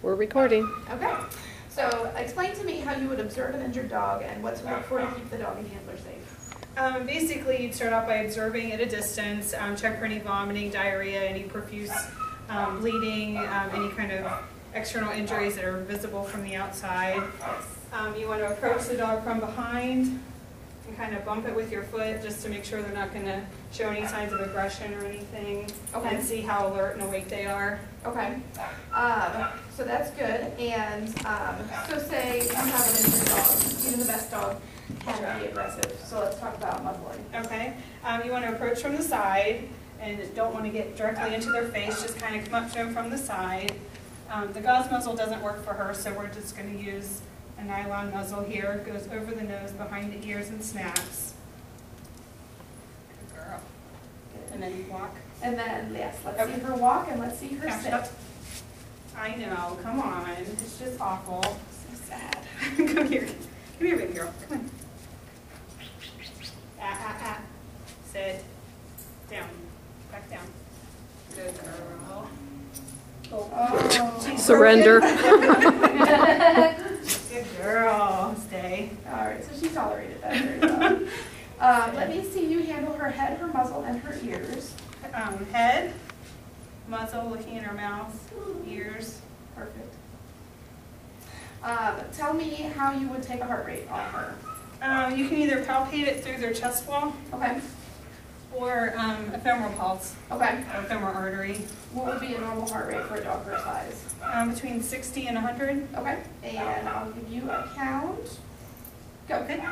We're recording. Okay. So explain to me how you would observe an injured dog and what to look for to keep the dog and handler safe. Basically, you'd start off by observing at a distance, check for any vomiting, diarrhea, any profuse bleeding, any kind of external injuries that are visible from the outside. You want to approach the dog from behind and kind of bump it with your foot just to make sure they're not going to show any signs of aggression or anything. Okay. And see how alert and awake they are. Okay. So that's good. And so say you have an injured dog. Even the best dog can be aggressive. So let's talk about muzzling. Okay. You want to approach from the side and don't want to get directly into their face. Just kind of come up to them from the side. The gauze muzzle doesn't work for her, so we're just going to use a nylon muzzle here. It goes over the nose, behind the ears, and snaps. Good girl. And then walk. And then, yes, let's see her walk and let's see her Yeah, sit. I know, come on. It's just awful. So sad. Come here. Come here, baby girl. Come on. Sit. Down. Back down. Good girl. Oh. Surrender. Good girl. Stay. All right, so she tolerated that very well. Let me see you handle her head, her muzzle, and her ears. Head, muzzle, looking in her mouth, ears. Perfect. Tell me how you would take a heart rate on her. You can either palpate it through their chest wall Okay. or a femoral pulse, Okay. or femoral artery. What would be a normal heart rate for a dog her size? Between 60 and 100. Okay. And I'll give you a count. Go. Okay.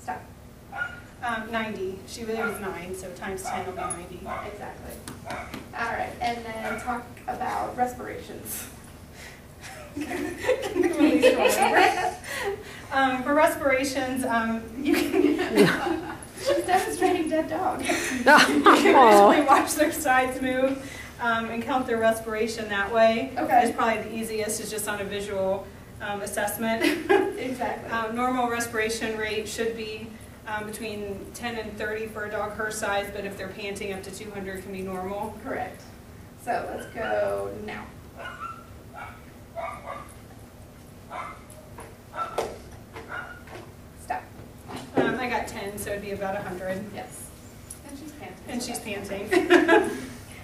Stop. 90. She really was 9, so times 10 will be 90. Exactly. All right. And then talk about respirations. For respirations, you can She's demonstrating dead dog. you can actually watch their sides move and count their respiration that way. Okay. It's probably the easiest, is just on a visual assessment. Exactly. Normal respiration rate should be between 10 and 30 for a dog her size, but if they're panting, up to 200 can be normal. Correct. So let's go now. Stop. I got 10, so it'd be about 100. Yes. And she's panting. And she's panting.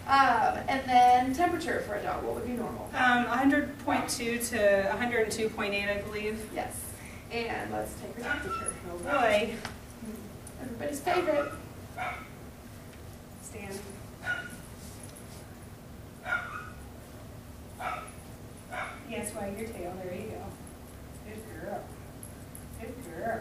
And then temperature for a dog, what would be normal? 100.2 to 102.8, I believe. Yes. And let's take her temperature. Oh boy. Everybody's favorite. Stand. Yes, wag your tail. There you go. Good girl. Good girl.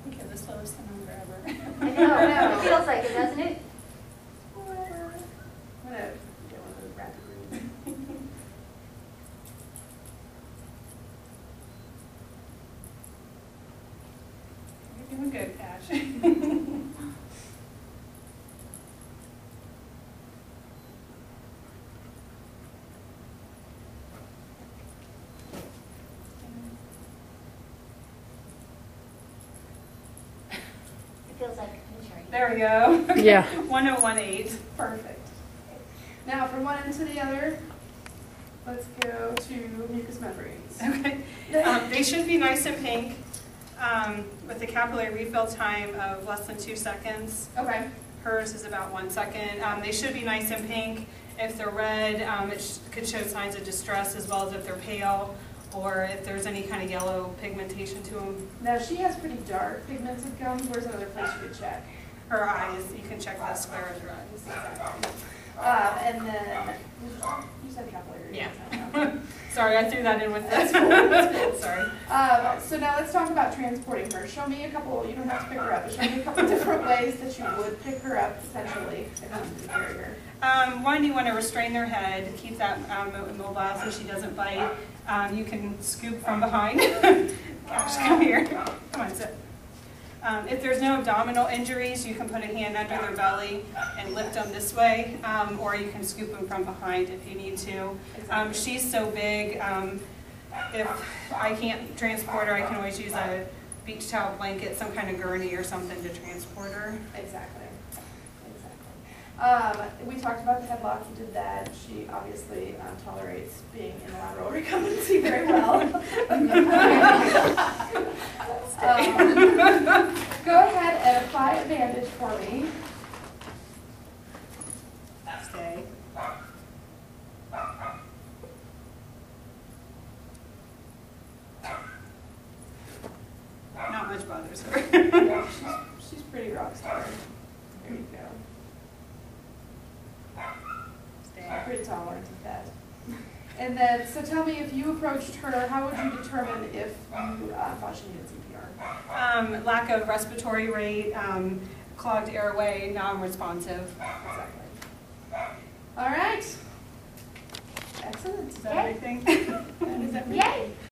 Okay, the slowest number ever. I know, it feels like it, doesn't it? Whatever. I'm going to get one of those rapid reads. You're doing good, Cash. It feels like insurance. There we go. Okay. Yeah. 1018. Perfect. Now from one end to the other, let's go to mucous membranes. Okay. They should be nice and pink with a capillary refill time of less than 2 seconds. Okay. Hers is about 1 second. They should be nice and pink. If they're red, it could show signs of distress, as well as if they're pale or if there's any kind of yellow pigmentation to them. Now she has pretty dark pigmented gums. Where's another place you could check? Her eyes, you can check the square of her eyes. And then, you said capillary. Yeah. Sorry, I threw that in with this. That's cool. That's cool. Sorry. So now let's talk about transporting her. Show me a couple, you don't have to pick her up, but show me a couple different ways that you would pick her up, potentially, if you need to carry her. One, you want to restrain their head, keep that immobile so she doesn't bite. You can scoop from behind. Gosh, come here. Come on, sit. If there's no abdominal injuries, you can put a hand under their belly and lift them this way, or you can scoop them from behind if you need to. Exactly. She's so big, if I can't transport her, I can always use a beach towel blanket, some kind of gurney or something to transport her. Exactly. We talked about the headlock. You did that. She obviously tolerates being in lateral recumbency very well. Go ahead and apply a bandage for me. Stay. Not much bothers her. Yeah, she's pretty rock star. There you go. Stay. Pretty tolerant of that. And then, so tell me, if you approached her, how would you determine if you thought she needed CPR? Lack of respiratory rate, clogged airway, non-responsive. Exactly. All right. Excellent. Is that everything? That is everything. Yay!